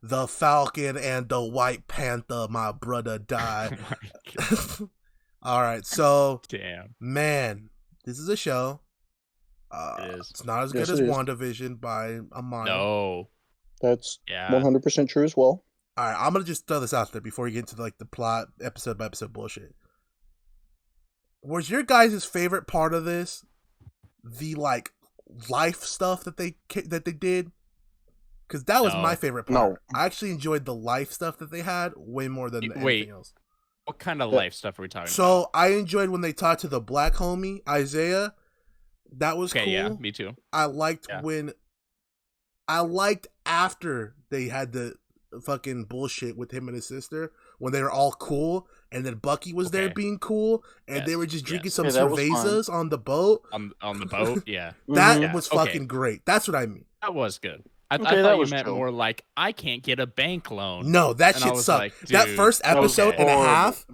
the Falcon and the White Panther, my brother, die. Oh my God. All right, so Damn. man, this is a show. It is. It's not as Yes, good as it is. WandaVision by a mile. No. That's Yeah. 100% true as well. All right, I'm gonna just throw this out there before you get into like the plot, episode by episode bullshit. Was your guys' favorite part of this the like life stuff that they did? Because that was No. my favorite part. No. I actually enjoyed the life stuff that they had way more than Wait. anything else. What kind of Yeah. life stuff are we talking about? So I enjoyed when they talked to the black homie Isaiah. That was Okay, cool. yeah, me too. I liked Yeah. after they had the fucking bullshit with him and his sister when they were all cool, and then Bucky was there Okay. being cool, and Yes, they were just drinking yes. some Yeah, that was cervezas on the boat. On the boat, yeah. That Mhm. Yeah, was okay. fucking great. That's what I mean. That was good. I Okay, thought that you was meant chill. more like, I can't get a bank loan. No, that And I shit was sucked. like, That dude, first episode okay. and a horrible. half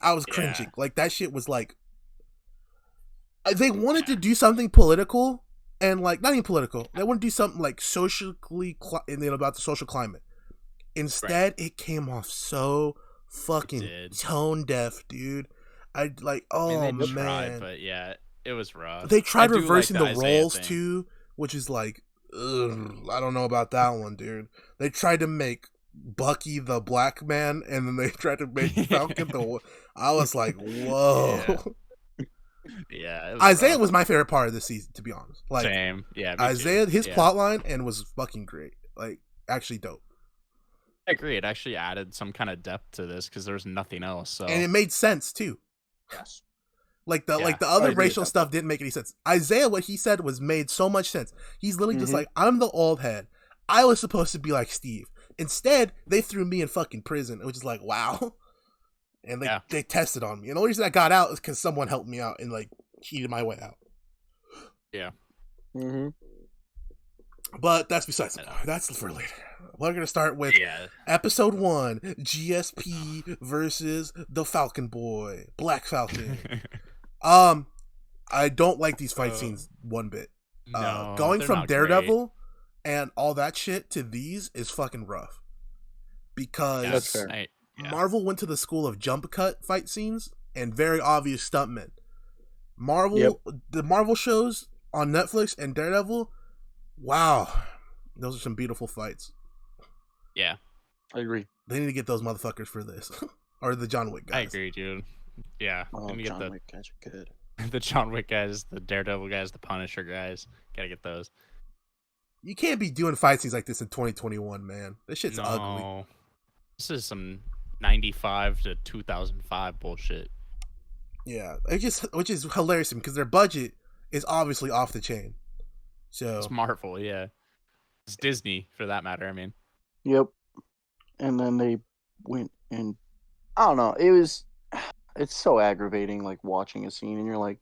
I was Yeah. cringing. Like that shit was like they wanted to do something political and like not even political. They want to do something like socially about the social climate. Instead, it came off so fucking did. tone deaf, dude. I like, oh I mean, they man, tried, but yeah, it was rough. they tried I do reversing like the Isaiah roles thing. too, which is like, ugh, I don't know about that one, dude. They tried to make Bucky the black man, and then they tried to make Falcon the. I was like, whoa. Yeah, it was Isaiah rough. was my favorite part of the season, to be honest. Like Same. Yeah, me too. Isaiah, his Yeah. plot line and was fucking great. Like actually dope. I agree. It actually added some kind of depth to this because there's nothing else. So And it made sense too. Yes. Like the Yeah, other I agree with racial that. stuff didn't make any sense. Isaiah, what he said was made so much sense. He's literally just Mhm. like, I'm the old head. I was supposed to be like Steve. Instead, they threw me in fucking prison, which is like, wow. And Yeah. they tested on me. And the only reason I got out is because someone helped me out and like cheated my way out. Mm-hmm. But that's besides the point. That's for later. We're gonna start with yeah, episode 1, GSP versus the Falcon Boy, Black Falcon. I don't like these fight scenes one bit. no, Going they're from not Daredevil and all that shit to these is fucking rough. great. Because That's fair. Yeah. Marvel went to the school of jump cut fight scenes and very obvious stuntmen. Marvel, the Marvel shows on Netflix and Daredevil, wow, those are some beautiful fights. Yeah, I agree. They need to get those motherfuckers for this. Or the John Wick guys. I agree, dude. Yeah, Oh, let me get John the Wick guys are good. the John Wick guys, the Daredevil guys, the Punisher guys. Gotta get those. You can't be doing fight scenes like this in 2021, man. This shit's no, ugly. this is some 95 to 2005 bullshit. Yeah, which is hilarious because their budget is obviously off the chain. So It's Marvel, yeah. It's Disney, for that matter. I mean, Yep. And then they went and I don't know. It's so aggravating, like watching a scene and you're like,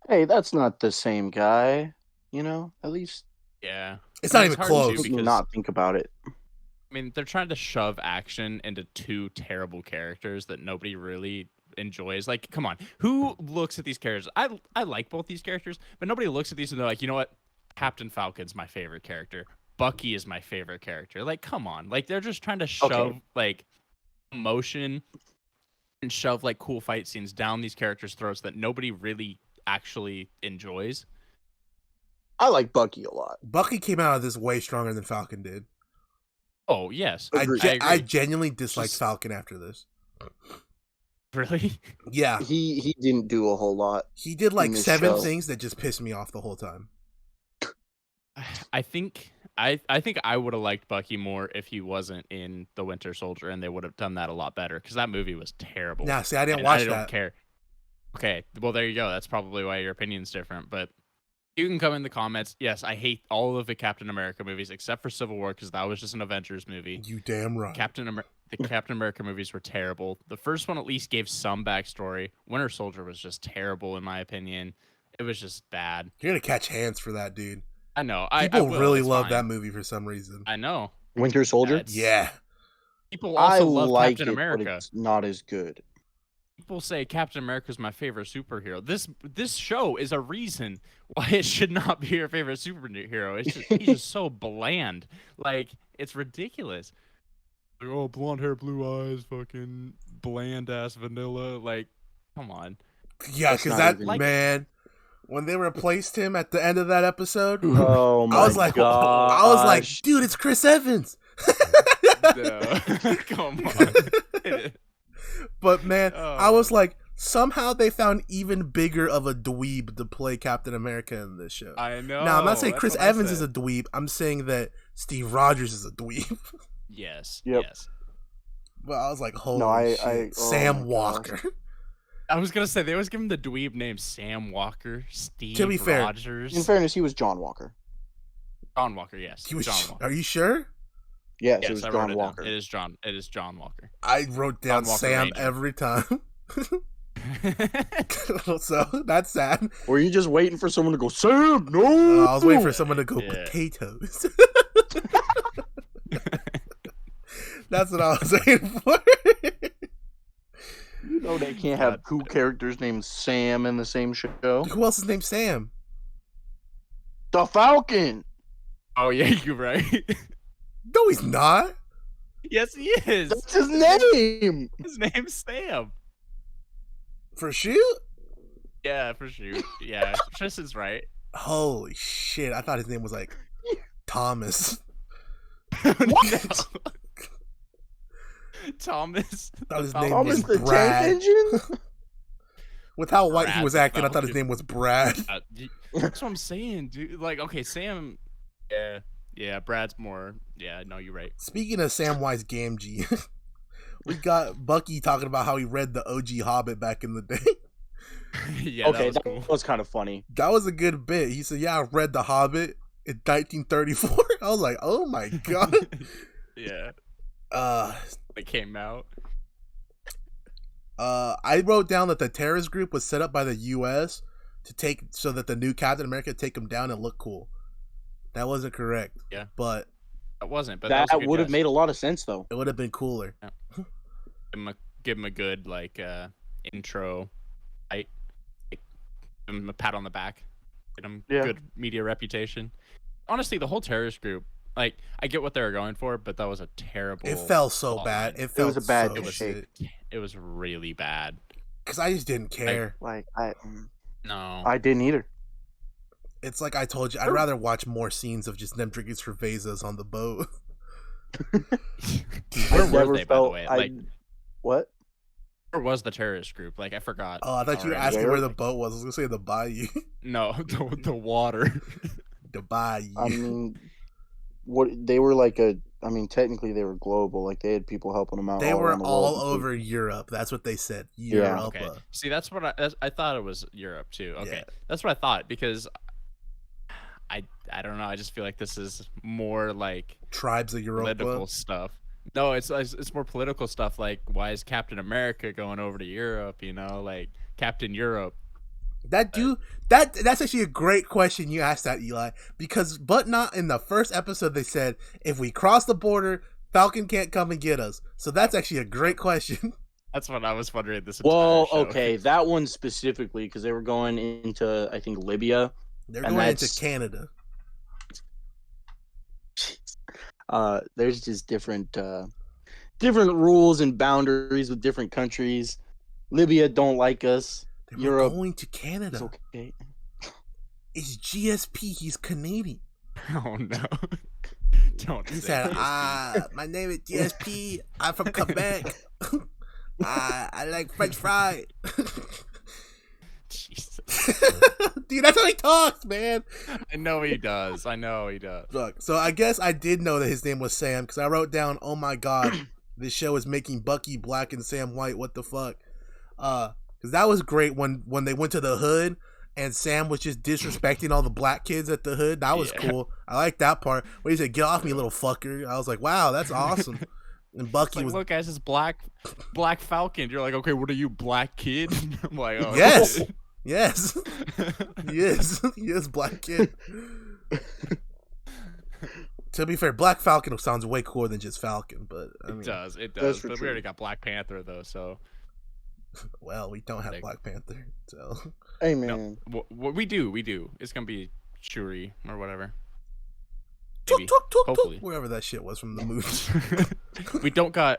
hey, that's not the same guy. You know, at least yeah. it's not It's even hard to close. do because- not think about it. I mean, they're trying to shove action into two terrible characters that nobody really enjoys. Like, come on, who looks at these characters? I like both these characters, but nobody looks at these and they're like, you know what? Captain Falcon's my favorite character. Bucky is my favorite character. Like, come on. Like, they're just trying to shove like emotion and shove like cool fight scenes down these characters' throats that nobody really actually enjoys. I like Bucky a lot. Bucky came out of this way stronger than Falcon did. Oh yes, Agreed. I agree. genuinely disliked Just- Falcon after this. Really? Yeah, He didn't do a whole lot. he did like in this 7 show. things that just pissed me off the whole time. I think I think I would have liked Bucky more if he wasn't in The Winter Soldier, and they would have done that a lot better because that movie was terrible. Now, see, I didn't And watch I don't that. care. Okay, well there you go. That's probably why your opinion's different. But you can come in the comments. Yes, I hate all of the Captain America movies except for Civil War because that was just an Avengers movie. You damn right. The Captain America movies were terrible. The first one at least gave some backstory. Winter Soldier was just terrible in my opinion. It was just bad. You're gonna catch hands for that, dude. I know. I People will, really it's love fine. that movie for some reason. I know. Winter Soldier. It's- Yeah, People I also love like Captain it, but America. it's not as good. People say Captain America is my favorite superhero. This show is a reason why it should not be your favorite superhero. He's just so bland. Like, it's ridiculous. Like, oh, blonde hair, blue eyes, fucking bland ass vanilla. Like, come on. Yeah, That's because not that even- man, when they replaced him at the end of that episode, Oh I my was like, gosh. I was like, dude, it's Chris Evans. No. Come on. But man, I Oh. was like, somehow they found even bigger of a dweeb to play Captain America in this show. I know. Now, I'm not saying that's Chris what I Evans is a said. dweeb. I'm saying that Steve Rogers is a dweeb. Yes. Yep. Yes. But I was like, holy I- shit. oh Sam my gosh. Walker. I was gonna say they always give him the dweeb name Sam Walker, Steve To be fair, Rogers. In fairness, he was John Walker. John Walker, yes. He was, John Walker. are you sure? Yes, Yes, it was I wrote John it Walker. down. It is John. It is John Walker. I wrote down Walker Sam Ranger. every time. So that's sad. Were you just waiting for someone to go, Sam, no? I was waiting for someone to go Yeah. potatoes. That's what I was waiting for. You know they can't have two characters named Sam in the same show. Who else is named Sam? The Falcon. Oh yeah, you're right. No, he's not. Yes, he is. That's his name. His name's Sam. For shoot? Yeah, for sure. Yeah, Tristan's right. Holy shit! I thought his name was like Thomas. What? Thomas. Thought his the name Falcon. was Thomas the Brad. Tank Engine. With how white he Brad was the acting, I thought his Falcon. name was Brad. That's what I'm saying, dude. Like, okay, Sam. Yeah. Brad's more. Yeah, no, you're right. Speaking of Samwise Gamgee, we got Bucky talking about how he read the OG Hobbit back in the day. Yeah, Okay, that was cool. was kind of funny. That was a good bit. He said, "Yeah, I read the Hobbit in 1934." I was like, "Oh my god." Yeah, Uh, it came out. I wrote down that the terrorist group was set up by the U.S. to take so that the new Captain America could take him down and look cool. That wasn't correct. Yeah. But It wasn't, but That was a good would have guess. made a lot of sense, though. it would have been cooler. Give him a good like intro, right? Like, give him a pat on the back, get him Yeah. good media reputation. Honestly, the whole terrorist group, like, I get what they were going for, but that was a terrible. It felt so plot bad. line. It felt was a bad so shape. It was really bad. because I just didn't care. Like No, I didn't either. It's like I told you, I'd rather watch more scenes of just them drinking cervezas on the boat. where I were never they, by the way? Like, what? where was the terrorist group? Like, I forgot. Oh, I thought you were already. asking Where? where the boat was. I was gonna say the bayou. No, the water. The bayou. I mean, what they were like a. I mean, technically they were global. Like they had people helping them out. They were around the all world. over Europe. That's what they said. Yeah. Europe. Okay. See, that's what I thought it was Europe too. Okay, Yeah. that's what I thought because I don't know. I just feel like this is more like Tribes of political Europa. stuff. No, it's more political stuff. Like, why is Captain America going over to Europe? You know, like Captain Europe. That's actually a great question you asked that, Eli. Because but not in the first episode they said if we cross the border, Falcon can't come and get us. So that's actually a great question. That's what I was wondering. This. Well, entire show. okay, that one specifically because they were going into I think Libya. They're And going into that's- Canada. There's just different rules and boundaries with different countries. Libya don't like us. They were Europe. going to It's Canada. okay. It's GSP. He's Canadian. Oh no! Don't. He say said, this. my name is GSP. I'm from Quebec. I like French fry. Jesus. Dude, that's how he talks, man. I know he does. Look, so I guess I did know that his name was Sam because I wrote down, oh my god, this show is making Bucky black and Sam white. What the fuck? Because that was great when they went to the hood and Sam was just disrespecting all the black kids at the hood. That was Yeah. cool. I like that part. Where he said, "Get off me, little fucker." I was like, wow, that's awesome. And Bucky Like, was look, guys, it's Black Falcon. You're like, okay, what are you, black kid? I'm like, oh, Yes. shit. Yes, he is. He is black kid. To be fair, Black Falcon sounds way cooler than just Falcon, but I mean, It does. That's But for we true. already got Black Panther though, so well, we don't have Like- Black Panther, so Hey no. man, What we do. It's gonna be Shuri or whatever. Maybe. Hopefully. Wherever that shit was from the movie. we don't got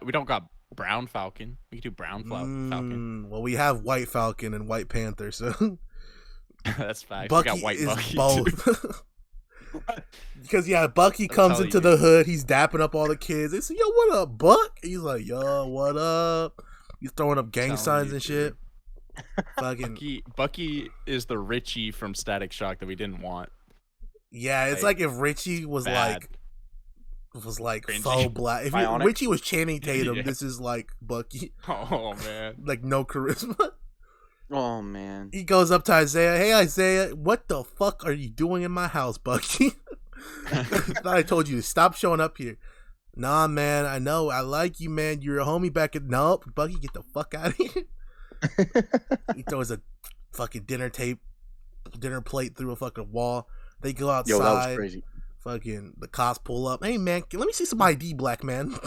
Brown Falcon. We can do Brown Falcon. Well, we have White Falcon and White Panther, so That's facts. Bucky we got White is Bucky both. Because Bucky comes into the hood, he's dapping up all the kids. They say, "Yo, what up, Buck?" He's like, "Yo, what up?" He's throwing up gang signs and shit. Fucking Bucky is the Richie from Static Shock that we didn't want. Yeah, it's like if Richie was bad. like faux black. If Richie was Channing Tatum, this is like Bucky. Oh man, like no charisma. Oh man. He goes up to Isaiah. Hey Isaiah, what the fuck are you doing in my house, Bucky? Thought I told you to stop showing up here. Nah, man, I know. I like you, man. You're a homie back at Nope, Bucky, get the fuck out of here. He throws a fucking dinner plate through a fucking wall. They go outside. Yo, that was crazy. Fucking the cops pull up. Hey man, let me see some ID, black man.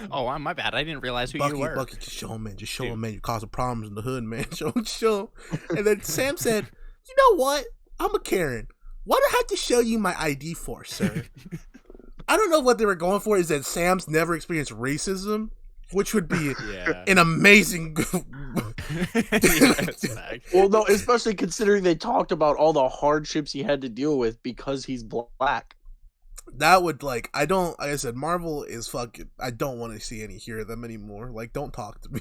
Oh, my bad. I didn't realize who you were. Bucky, just show him, man. Just show him, man. You're causing problems in the hood, man. Show him. And then Sam said, "You know what? I'm a Karen. What do I have to show you my ID for, sir?" I don't know what they were going for. Is that Sam's never experienced racism, which would be an amazing. Well, no, especially considering they talked about all the hardships he had to deal with because he's black. That would like I said, Marvel is fucking. I don't want to see any hear of them anymore. Like, don't talk to me.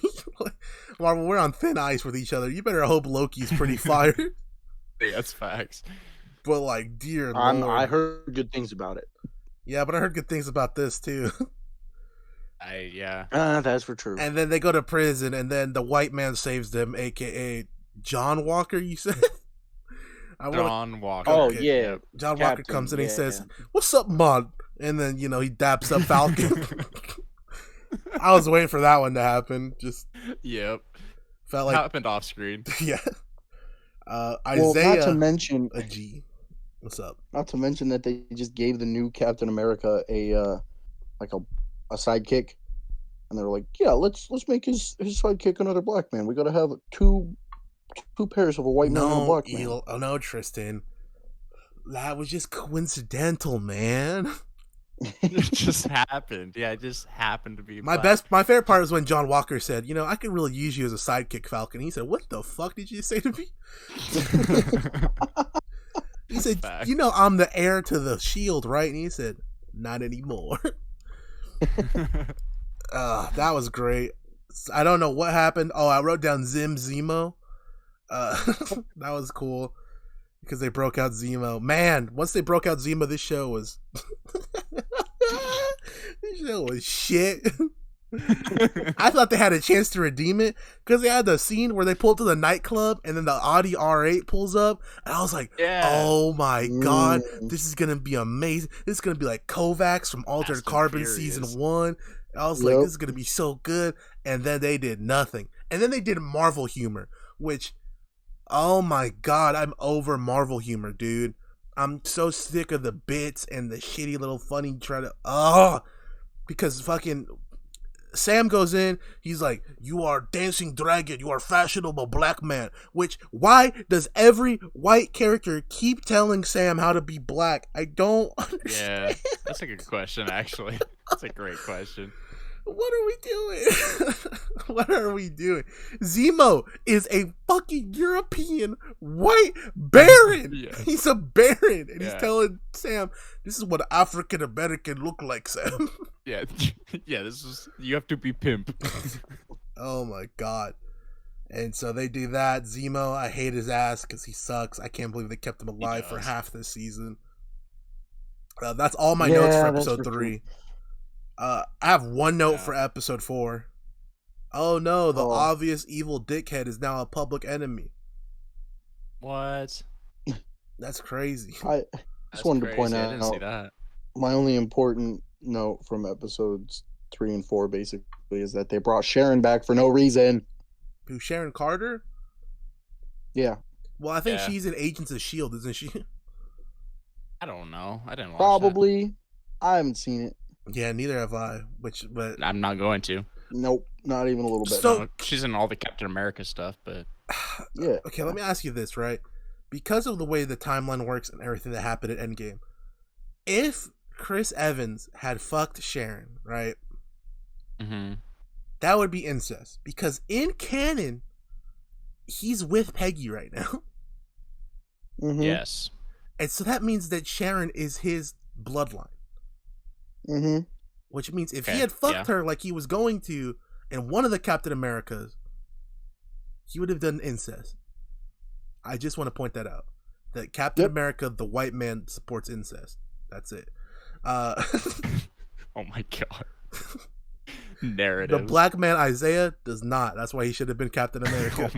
Marvel, we're on thin ice with each other. You better hope Loki's pretty fire. Yeah, that's facts. But like, dear Lord, I heard good things about it. Yeah, but I heard good things about this too. That's for true. And then they go to prison, and then the white man saves them, aka John Walker. You said. John Walker. Oh yeah, John Walker comes in. And he says, "What's up, Mod?" And then he daps up Falcon. I was waiting for that one to happen. Just felt like happened off screen. Yeah. Isaiah. Not to mention a G. What's up? Not to mention that they just gave the new Captain America a sidekick, and they're like, "Yeah, let's make his sidekick another black man. We got to have two pairs of a white man and a black man." Oh no, Tristan, that was just coincidental, man. It just happened. Yeah, it just happened to be. My favorite part was when John Walker said, "I could really use you as a sidekick, Falcon." He said, "What the fuck did you say to me?" He said, "I'm the heir to the shield, right?" And he said, "Not anymore." That was great. I don't know what happened. Oh, I wrote down Zemo. That was cool because they broke out Zemo. Man, once they broke out Zemo, this show was shit. I thought they had a chance to redeem it because they had the scene where they pull up to the nightclub and then the Audi R8 pulls up, and I was like, "Oh my god, this is gonna be amazing! This is gonna be like Kovacs from Altered Carbon season 1." I was like, "This is gonna be so good," and then they did nothing, and then they did Marvel humor, which, oh my god, I'm over Marvel humor, dude. I'm so sick of the bits and the shitty little funny because fucking Sam goes in, he's like, "You are dancing dragon, you are fashionable black man," which, why does every white character keep telling Sam how to be black? I don't understand. Yeah, that's a good question, actually. That's a great question. What are we doing? What are we doing? Zemo is a fucking European white baron. Yeah. He's a baron, and he's telling Sam, "This is what African American look like, Sam." Yeah, you have to be pimp. Oh my god. And so they do that. Zemo, I hate his ass because he sucks. I can't believe they kept him alive for half this season. That's all my notes for episode 3. I have one note for episode 4. Oh no, the obvious evil dickhead is now a public enemy. What? That's crazy. I just wanted to point out, I didn't see that. My only important note from episodes 3 and 4 basically is that they brought Sharon back for no reason. Who, Sharon Carter? Yeah. Well, I think she's in Agents of S.H.I.E.L.D., isn't she? I don't know. I didn't watch Probably. That. I haven't seen it. Yeah, neither have I. But I'm not going to. Nope, not even a little bit. So she's in all the Captain America stuff, but yeah. Okay, let me ask you this, right? Because of the way the timeline works and everything that happened at Endgame, if Chris Evans had fucked Sharon, right? Mm-hmm. That would be incest because in canon, he's with Peggy right now, Mm-hmm. Yes. and so that means that Sharon is his bloodline. Mm-hmm. Which means if he Okay, had fucked yeah. her like he was going to in one of the Captain Americas, he would have done incest. I just want to point that out. That Captain Yep. America, the white man, supports incest. That's it. Oh my god. The Narratives. black man Isaiah does not. That's why he should have been Captain America.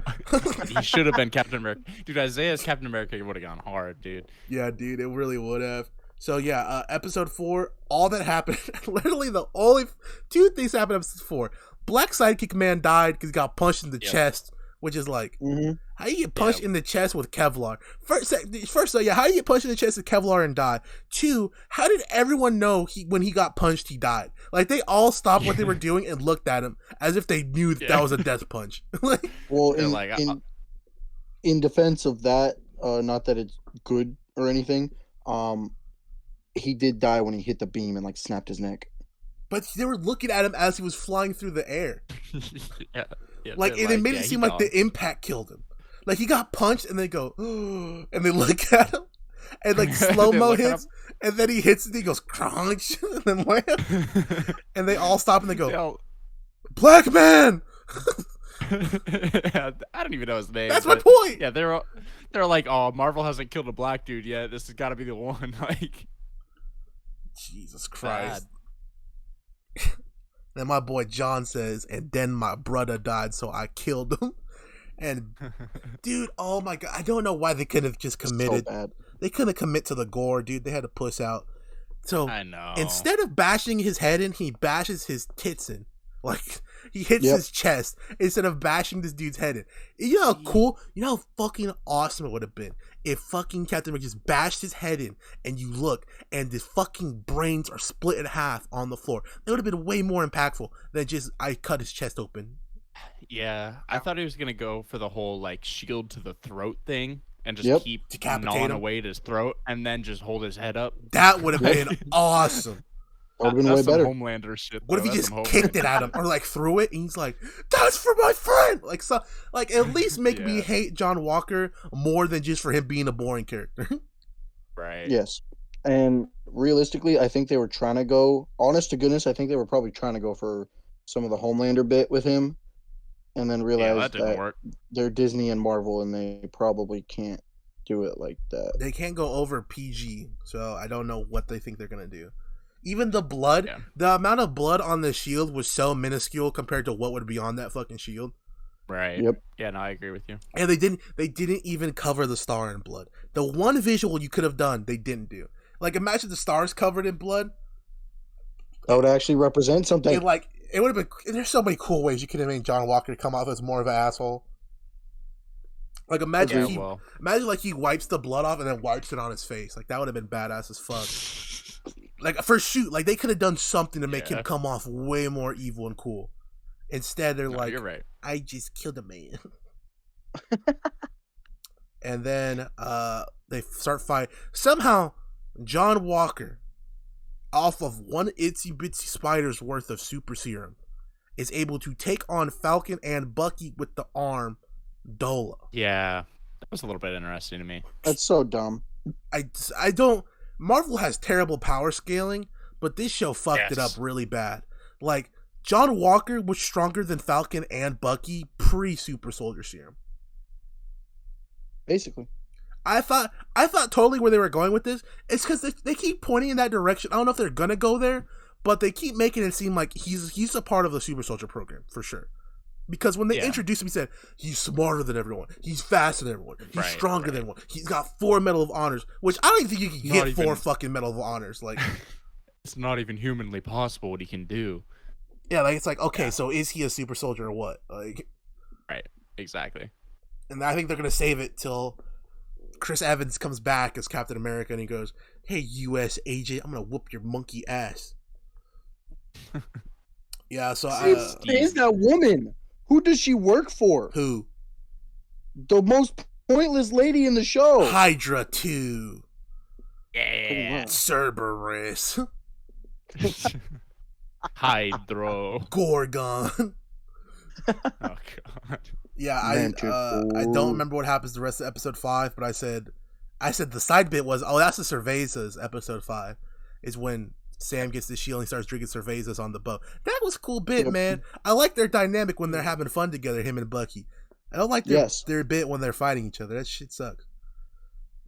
He should have been Captain America. Dude, Isaiah's Captain America would have gone hard, dude. Yeah, dude, it really would have. So yeah, episode 4, all that happened, literally the only 2 things happened in episode 4. Black Sidekick Man died because he got punched in the chest, which is like, Mm-hmm. how you get punched in the chest with Kevlar? First, how do you get punched in the chest with Kevlar and die? 2, how did everyone know when he got punched, he died? Like, they all stopped what they were doing and looked at him as if they knew that was a death punch. Like, Well, They're like, in defense of that, not that it's good or anything, he did die when he hit the beam and like snapped his neck. but they were looking at him as he was flying through the air. yeah. Like, and it made it seem like the impact killed him. Like, he got punched, and they go, and they look at him, and like slow-mo hits, and then he hits it, and he goes, crunch, and then lands, and they all stop, and they go, Black Man! I don't even know his name. That's my point! Yeah, they're like, oh, Marvel hasn't killed a black dude yet. This has got to be the one. Like, Jesus Christ. Then my boy John says, and then my brother died, so I killed him. And dude, oh my god, I don't know why they couldn't have just committed. So bad. They couldn't commit to the gore, dude. They had to push out. So I know. instead of bashing his head in, he bashes his tits in. Like, he hits his chest instead of bashing this dude's head in. You know how cool, you know how fucking awesome it would have been if fucking Captain America just bashed his head in and you look and his fucking brains are split in half on the floor. It would have been way more impactful than just I cut his chest open. Yeah, I thought he was gonna go for the whole like shield to the throat thing and just keep Decapitate gnawing him. away at his throat and then just hold his head up. That would have been awesome. That would have been way That's some better. Homelander shit. What if though. he That's just some kicked it at him or like threw it and he's like, "That's for my friend." Like, so, like at least make me hate John Walker more than just for him being a boring character. Right. Yes. And realistically, I think they were trying to go, honest to goodness, I think they were probably trying to go for some of the Homelander bit with him and then Yeah, realized that didn't work. they're Disney and Marvel and they probably can't do it like that. They can't go over PG, so I don't know what they think they're gonna do. Even the blood, the amount of blood on the shield was so minuscule compared to what would be on that fucking shield. Right. Yep. Yeah, no, I agree with you. And they didn't even cover the star in blood. The one visual you could have done, they didn't do. Like, imagine the stars covered in blood. That would actually represent something. It would have been. There's so many cool ways you could have made John Walker come off as more of an asshole. Like, imagine like he wipes the blood off and then wipes it on his face. Like, that would have been badass as fuck. Like, for shoot, like they could have done something to make him come off way more evil and cool. Instead, they're like, "You're right. I just killed a man." And then they start fighting. Somehow, John Walker, off of one itsy bitsy spider's worth of super serum, is able to take on Falcon and Bucky with the arm Dolo. Yeah, that was a little bit interesting to me. That's so dumb. I don't. Marvel has terrible power scaling, but this show fucked it up really bad. Like, John Walker was stronger than Falcon and Bucky pre-Super Soldier Serum. Basically. I thought totally where they were going with this. It's because they keep pointing in that direction. I don't know if they're gonna go there, but they keep making it seem like he's a part of the Super Soldier program for sure. Because when they introduced him, he said, he's smarter than everyone. He's faster than everyone. He's stronger than everyone. He's got 4 Medal of Honors, which I don't even think you can get 4 fucking Medal of Honors. Like, it's not even humanly possible what he can do. Yeah, like, it's like, okay, so is he a super soldier or what? Like, right, exactly. And I think they're going to save it till Chris Evans comes back as Captain America and he goes, "Hey, U.S. agent, I'm going to whoop your monkey ass." Yeah, so is that woman? Who does she work for? Who? The most pointless lady in the show. Hydra 2. Yeah. Cerberus. Hydro. Gorgon. Oh god. Yeah, I don't remember what happens the rest of episode 5, but I said the side bit was, oh, that's the cervezas. Episode 5 is when Sam gets the shield and he starts drinking cervezas on the boat. That was a cool bit, man. I like their dynamic when they're having fun together, him and Bucky. I don't like their bit when they're fighting each other. That shit sucks.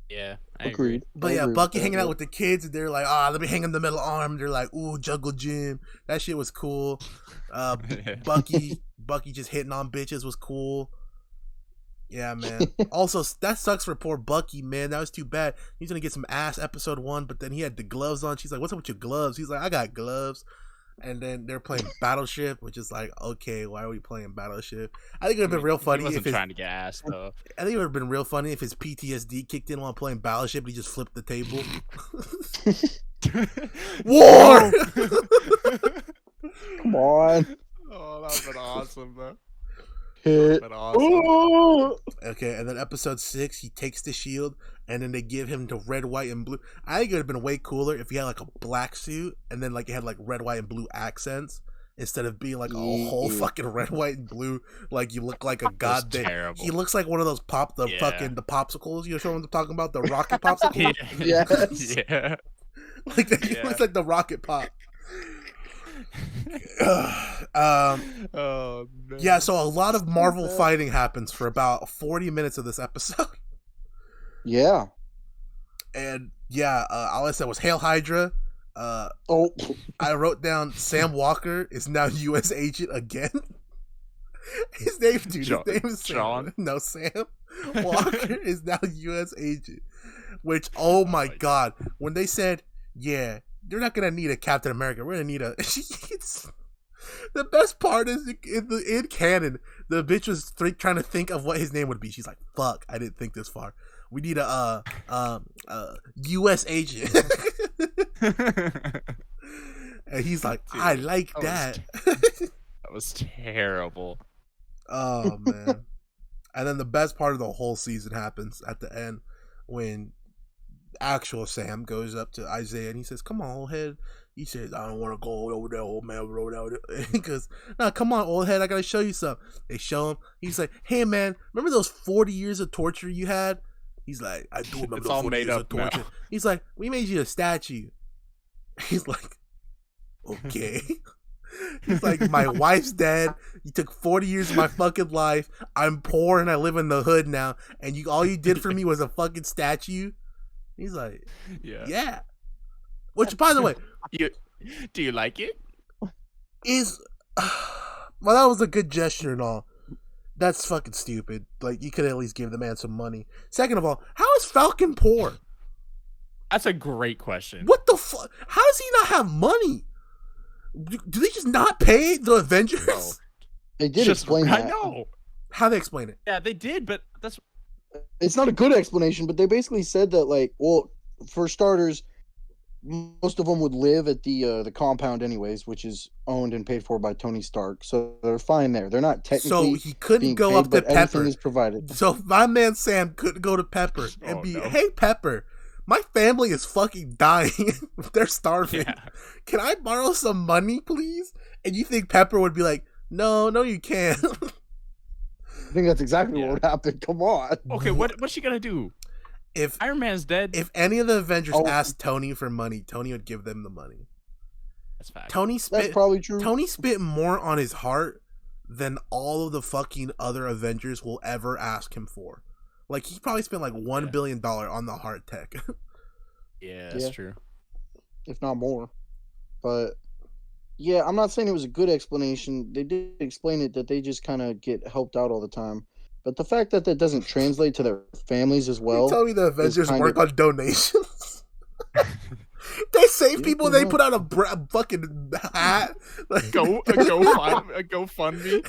Yeah, Agreed. But yeah, Bucky hanging out with the kids, and they're like, let me hang him the middle arm. They're like, ooh, Jungle Gym. That shit was cool. Bucky just hitting on bitches was cool. Yeah, man. Also, that sucks for poor Bucky, man. That was too bad. He's gonna get some ass episode 1, but then he had the gloves on. She's like, what's up with your gloves? He's like, I got gloves. And then they're playing Battleship, which is like, okay, why are we playing Battleship? I think it would have been real funny if he wasn't trying to get ass though. I think it would have been real funny if his PTSD kicked in while playing Battleship and he just flipped the table. War! Come on. Oh, that would have been awesome, though. Hit. Awesome. Okay, and then episode 6, he takes the shield, and then they give him the red, white, and blue. I think it would have been way cooler if he had like a black suit, and then like it had like red, white, and blue accents instead of being like a whole fucking red, white, and blue. Like you look like a goddamn. Terrible. He looks like one of those fucking the popsicles. You know what I'm talking about? The rocket popsicles. Yes. Yeah. Like he looks like the rocket pop. Oh, no. Yeah, so a lot of Marvel fighting happens for about 40 minutes of this episode. Yeah. And yeah, all I said was Hail Hydra. I wrote down Sam Walker is now U.S. agent again. His name is Sean. No, Sam Walker is now U.S. agent. Which, oh my god, when they said, yeah, they're not gonna need a Captain America. We're gonna need a. The best part is in canon, the bitch was trying to think of what his name would be. She's like, "Fuck, I didn't think this far. We need a U.S. agent." And he's like, dude, "I like that." That was terrible. Oh man! And then the best part of the whole season happens at the end when actual Sam goes up to Isaiah and he says, "Come on, old head." He says, "I don't want to go over there, old man." He goes, "No, come on, old head. I gotta show you something." They show him. He's like, "Hey, man, remember those 40 years of torture you had?" He's like, "I do remember those 40 years of torture." Now. He's like, "We made you a statue." He's like, "Okay." He's like, "My wife's dead. You took 40 years of my fucking life. I'm poor and I live in the hood now. And all you did for me was a fucking statue." He's like, yeah. Which, by the way, do you like it? Well, that was a good gesture and all. That's fucking stupid. Like, you could at least give the man some money. Second of all, how is Falcon poor? That's a great question. What the fuck? How does he not have money? Do they just not pay the Avengers? No. They did explain that. I know. How they explain it? Yeah, they did, but that's... It's not a good explanation, but they basically said that, like, well, for starters, most of them would live at the compound anyways, which is owned and paid for by Tony Stark. So they're fine there. They're not technically. So he couldn't go up to Pepper. Everything is provided. So my man Sam couldn't go to Pepper and "Hey Pepper, my family is fucking dying. They're starving. Yeah. Can I borrow some money, please?" And you think Pepper would be like, "No, you can't." I think that's exactly what would happen. Come on. Okay, what's she gonna do? If Iron Man's dead, if any of the Avengers asked Tony for money, Tony would give them the money. That's fact. That's probably true. Tony spit more on his heart than all of the fucking other Avengers will ever ask him for. Like, he probably spent like $1 billion on the heart tech. Yeah, that's true. If not more. But yeah, I'm not saying it was a good explanation. They did explain it that they just kind of get helped out all the time. But the fact that that doesn't translate to their families as well. You tell me the Avengers work on donations. They save people. They put out a fucking hat. Like, a GoFundMe.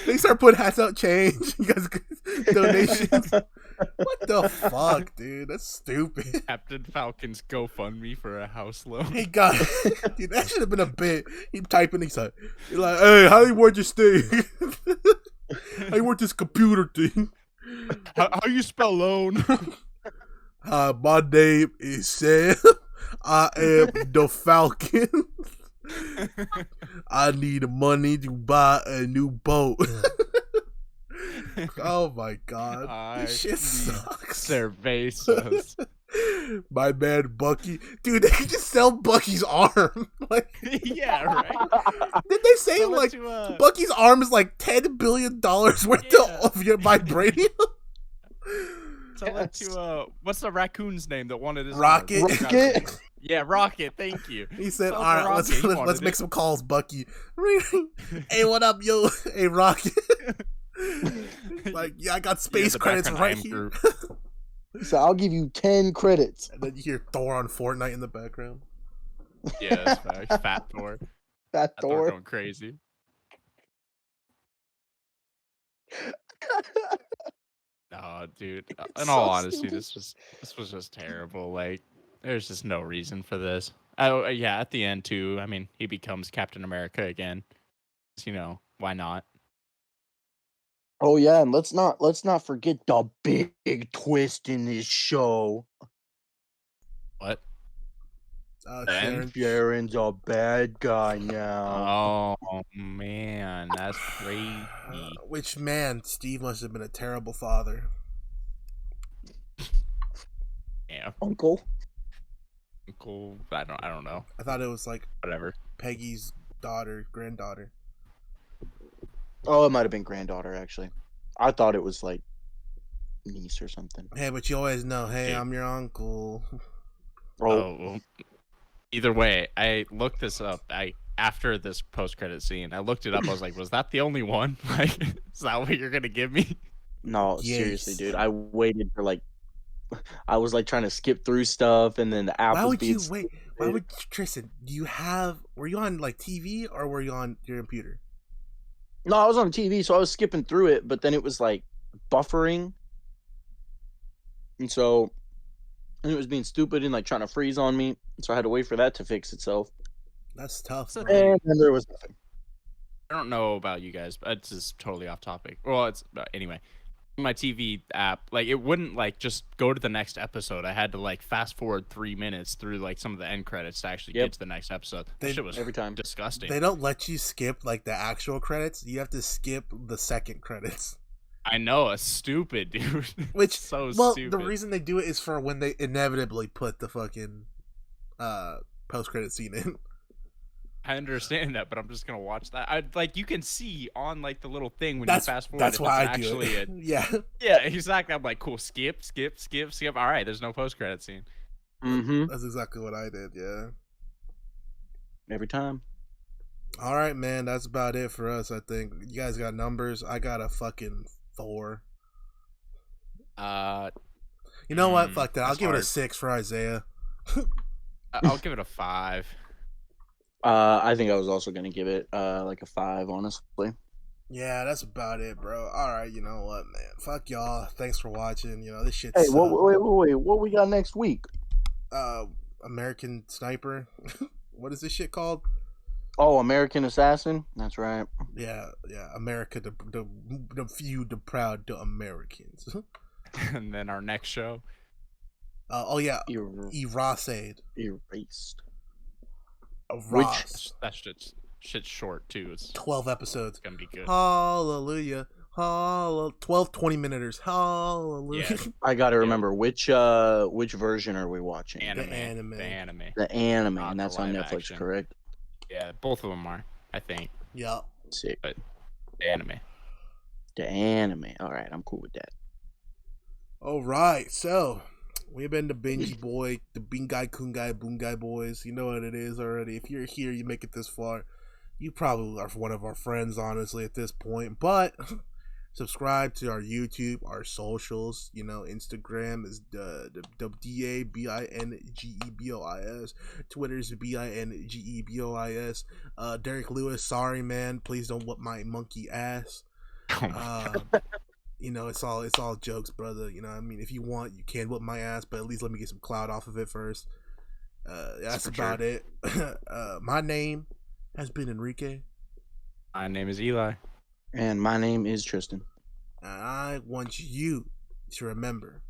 They start putting hats out, change. You guys, donations. What the fuck, dude? That's stupid. Captain Falcon's GoFundMe for a house loan. Hey, guys, dude, that should have been a bit. He typing. He's like, "Hey, how do you work this thing? How you work this computer thing? How you spell loan?" My name is Sam. I am the Falcon. I need money to buy a new boat. Oh my god. This shit sucks. Cervezas. My man Bucky. Dude, they can just sell Bucky's arm. Like, Yeah, right. did they say Sell it like to, Bucky's arm is like $10 billion worth Yeah. of your vibranium? Tell it to what's the raccoon's name that wanted his Rocket. arm? Rocket. Yeah, Rocket. Thank you. He said, Tell "All it to right, Rocket, he let's wanted make it." some calls, Bucky." Hey, what up, yo? Hey, Rocket. Like, yeah, I got space the credits background right I am here. group. So I'll give you 10 credits. And then you hear Thor on Fortnite in the background. Yeah, that's facts. Fat Thor. Fat Fat Thor Thor. going crazy. No, dude. In It's all so honesty, stupid. this was just terrible. Like, there's just no reason for this. Oh, yeah. At the end too. I mean, he becomes Captain America again. You know, why not? Oh yeah, and let's not forget the big twist in this show. What? Sharon. Sharon's a bad guy now. Oh man, that's crazy. Which, man, Steve must have been a terrible father. Yeah, Uncle. cool. I don't know. I thought it was like Whatever. Peggy's granddaughter. Oh, it might have been granddaughter actually. I thought it was like niece or something. Hey, but you always know, hey, Dude. I'm your uncle. Oh, well, either way, I looked this up. After this post-credit scene, I looked it up. I was like, was that the only one? Like, is that what you're gonna give me? No, Yes. seriously, dude. I waited for like I was like trying to skip through stuff and then the app Why was would being you wait? Why would Tristan? Were you on like TV or were you on your computer? No, I was on TV, so I was skipping through it, but then it was like buffering. And so and it was being stupid and like trying to freeze on me. So I had to wait for that to fix itself. That's tough, That's the bro. thing. And then there was nothing. I don't know about you guys, but it's just totally off topic. Well, it's anyway. My TV app, like, it wouldn't like just go to the next episode. I had to like fast forward 3 minutes through like some of the end credits to actually get to the next episode. That shit was every time. disgusting. They don't let you skip like the actual credits. You have to skip the second credits. I know, it's stupid, dude. Which, so well, stupid. the reason they do it is for when they inevitably put the fucking post credit scene in. I understand that, but I'm just gonna watch that. I like you can see on like the little thing when That's you fast forward. that's if why it's I do actually it. Yeah. Yeah, exactly. I'm like, cool. Skip. All right, there's no post credit scene. Mm-hmm. That's exactly what I did. Yeah. Every time. All right, man. That's about it for us. I think you guys got numbers. I got a fucking 4. You know what? Fuck that. I'll that's give it a hard. 6 for Isaiah. I'll give it a 5. I think I was also gonna give it like a 5, honestly. Yeah, that's about it, bro. All right, you know what, man? Fuck y'all. Thanks for watching. You know this shit. Hey, wait, what we got next week? American Sniper. What is this shit called? Oh, American Assassin. That's right. Yeah. America, the few, the proud, the Americans. And then our next show. Oh yeah, Erased. Erased. Ross. That shit's short too. It's 12 episodes. gonna be good. Hallelujah. 12 20-minuters. Hallelujah. Yeah. I gotta remember which version are we watching? Anime. The anime. The anime. The anime, Not and the that's on live Netflix, action. correct? Yeah, both of them are. I think Yeah. Sick. the anime. The anime. All right, I'm cool with that. All right, so we've been the Benji Boy, the Bingai Kungai Bungai Boys. You know what it is already. If you're here, you make it this far, you probably are one of our friends, honestly, at this point. But subscribe to our YouTube, our socials. You know, Instagram is the DABINGEBOIS. Twitter is BINGEBOIS. Derek Lewis, sorry man, please don't whoop my monkey ass. Oh my God. You know, it's all jokes, brother. You know what I mean? If you want, you can whip my ass, but at least let me get some clout off of it first. That's about it. My name has been Enrique. My name is Eli. And my name is Tristan. And I want you to remember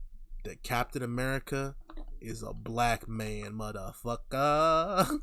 that Captain America is a black man, motherfucker.